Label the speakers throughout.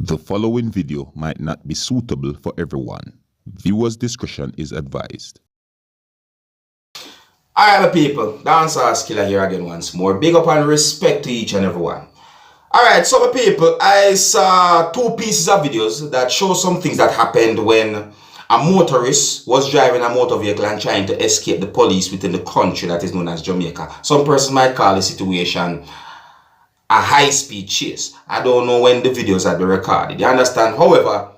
Speaker 1: The following video might not be suitable for everyone. Viewers' discretion is advised.
Speaker 2: Alright, people, Dancehall skilla here again once more. Big up and respect to each and everyone. Alright, so my people, I saw two pieces of videos that show some things that happened when a motorist was driving a motor vehicle and trying to escape the police within the country that is known as Jamaica. Some person might call the situation a high-speed chase. I don't know when the videos had been recorded. You understand? However,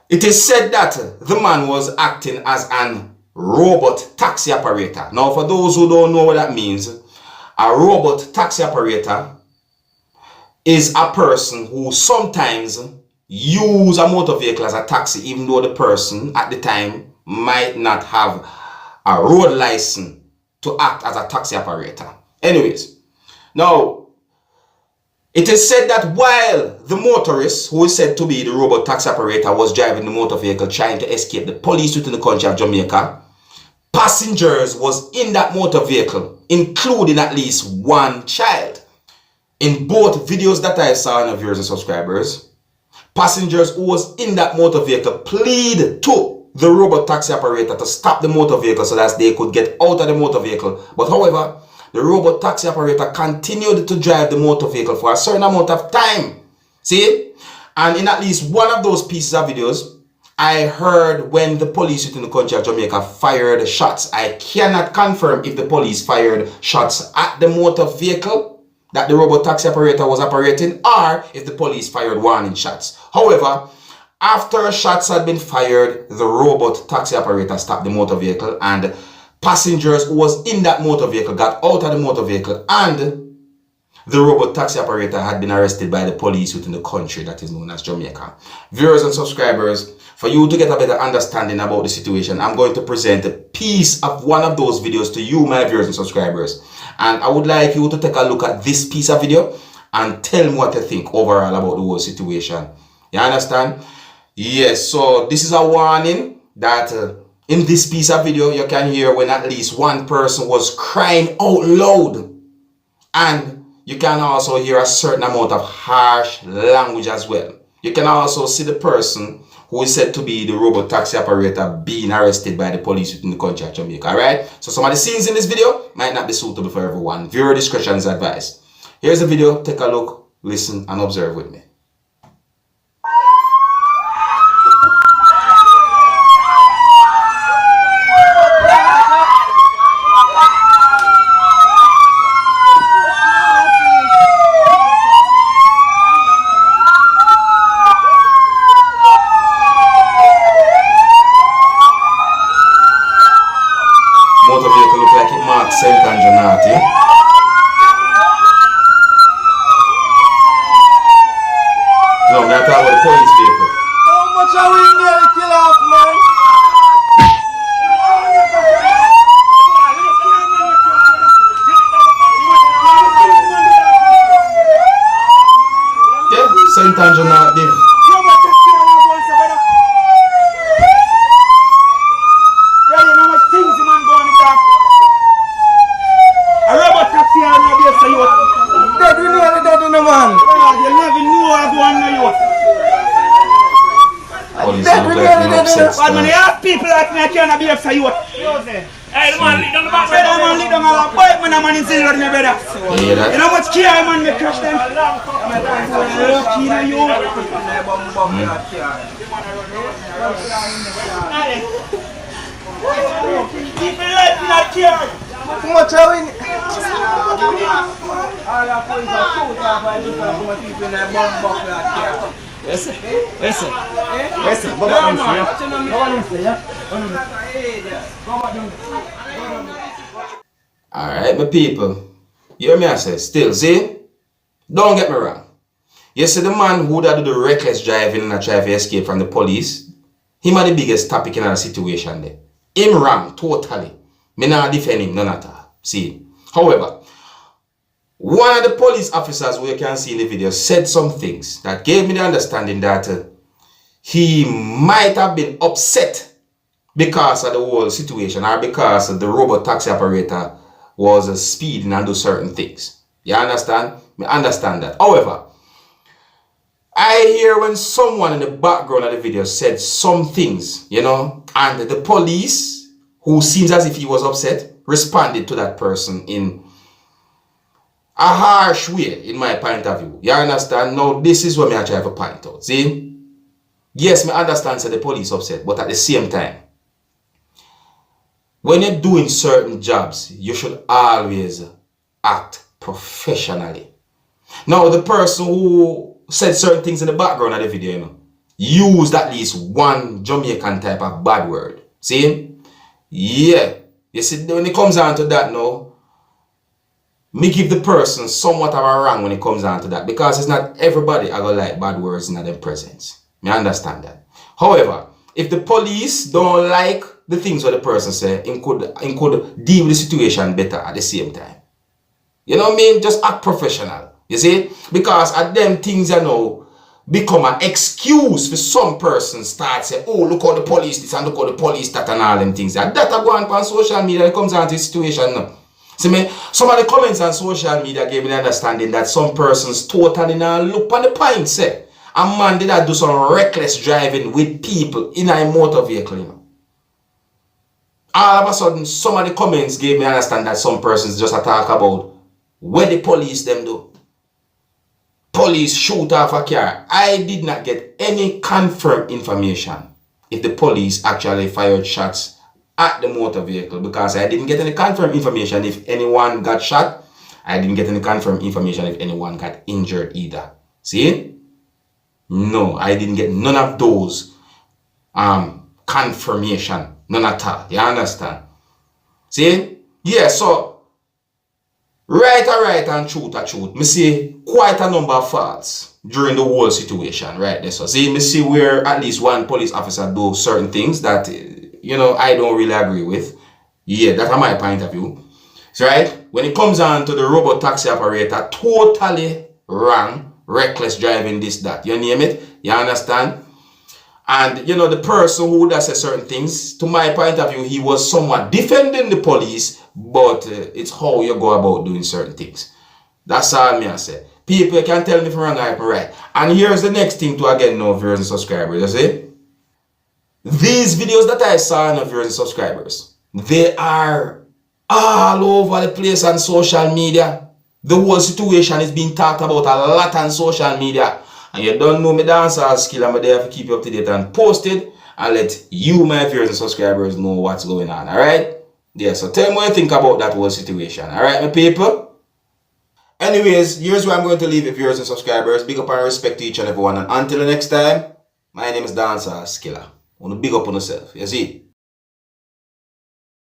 Speaker 2: it is said that the man was acting as an robot taxi operator. Now, for those who don't know what that means, a robot taxi operator is a person who sometimes use a motor vehicle as a taxi, even though the person at the time might not have a road license to act as a taxi operator. Anyways, now, it is said that while the motorist, who is said to be the robot taxi operator, was driving the motor vehicle trying to escape the police within the country of Jamaica, passengers was in that motor vehicle, including at least one child. In both videos that I saw on the viewers and subscribers, passengers who was in that motor vehicle plead to the robot taxi operator to stop the motor vehicle so that they could get out of the motor vehicle. But however, the robot taxi operator continued to drive the motor vehicle for a certain amount of time. See? And in at least one of those pieces of videos, I heard when the police within the country of Jamaica fired shots. I cannot confirm if the police fired shots at the motor vehicle that the robot taxi operator was operating, or if the police fired warning shots. However, after shots had been fired, the robot taxi operator stopped the motor vehicle, and passengers who was in that motor vehicle got out of the motor vehicle, and the robot taxi operator had been arrested by the police within the country that is known as Jamaica. Viewers and subscribers, for you to get a better understanding about the situation, I'm going to present a piece of one of those videos to you, my viewers and subscribers. And I would like you to take a look at this piece of video and tell me what you think overall about the whole situation. You understand? Yes, so this is a warning that in this piece of video, you can hear when at least one person was crying out loud. And you can also hear a certain amount of harsh language as well. You can also see the person who is said to be the robot taxi operator being arrested by the police within the country of Jamaica. Alright? So some of the scenes in this video might not be suitable for everyone. Viewer discretion is advised. Here's the video. Take a look, listen, and observe with me. Motor vehicle look like it marks St. Anjanati. No, I'm not talking about the police vehicle.
Speaker 3: How much are we in there to kill off, man?
Speaker 2: Yeah, St. Anjanati.
Speaker 3: People like me, I can't be for you. Hey, the man lead down the back. The man lead down the back. Man, the man in silver, my brother. You know how much care man make crash them? Lucky na you. People like me not care. How much are we? All the police are shoot off by people in the bomb box that care. Listen.
Speaker 2: Alright, my people. You hear me I say, still, see? Don't get me wrong. You see the man who that do the reckless driving and try to escape from the police, him are the biggest topic in our situation there. Him wrong, totally. Me not defend him, none at all. See? However, one of the police officers who you can see in the video said some things that gave me the understanding that he might have been upset because of the whole situation, or because the robot taxi operator was speeding and do certain things. You understand? I understand that. However, I hear when someone in the background of the video said some things, you know, and the police, who seems as if he was upset, responded to that person in a harsh way, in my point of view. You understand? Now, this is what I try to point out. See? Yes, I understand that the police upset, but at the same time, when you're doing certain jobs, you should always act professionally. Now, the person who said certain things in the background of the video, you know, used at least one Jamaican type of bad word. See? Yeah. You see, when it comes down to that now, me give the person somewhat of a wrong when it comes down to that, because it's not everybody I go like bad words in their presence. Me understand that. However, if the police don't like the things what the person say, it could deal with the situation better at the same time. You know what I mean? Just act professional. You see? Because at them things, you know, become an excuse for some persons start say, oh, look how the police this and look how the police that and all them things. That are going on social media. It comes down to the situation now. See me? Some of the comments on social media gave me the understanding that some persons totally now look on the point say, a man did do some reckless driving with people in a motor vehicle. You know? All of a sudden, some of the comments gave me understand that some persons just talk about what the police them do. Police shoot off a car. I did not get any confirmed information if the police actually fired shots at the motor vehicle, because I didn't get any confirmed information if anyone got shot. I didn't get any confirmed information if anyone got injured either. See? No, I didn't get none of those confirmation. None at all. You understand? See? Yeah, so right and truth. Me see quite a number of faults during the whole situation, right there. So see, me see where at least one police officer do certain things that, you know, I don't really agree with. Yeah, that's my point of view. So, right? When it comes on to the robot taxi operator, totally wrong. Reckless driving, this, that. You name it. You understand? And, you know, the person who does say certain things, to my point of view, he was somewhat defending the police, but it's how you go about doing certain things. That's all me I say. People can tell me if I'm wrong or if I'm right. And here's the next thing to again know viewers and subscribers. You see? These videos that I saw on viewers and subscribers, they are all over the place on social media. The whole situation is being talked about a lot on social media. And you don't know me dancehall skill, I'm there to keep you up to date and posted and let you, my viewers and subscribers, know what's going on. Alright? Yeah, so tell me what you think about that whole situation. Alright, my people? Anyways, here's where I'm going to leave it, viewers and subscribers. Big up and respect to each and everyone. And until the next time, my name is Dancehall Skilla. I want to big up on yourself. You see?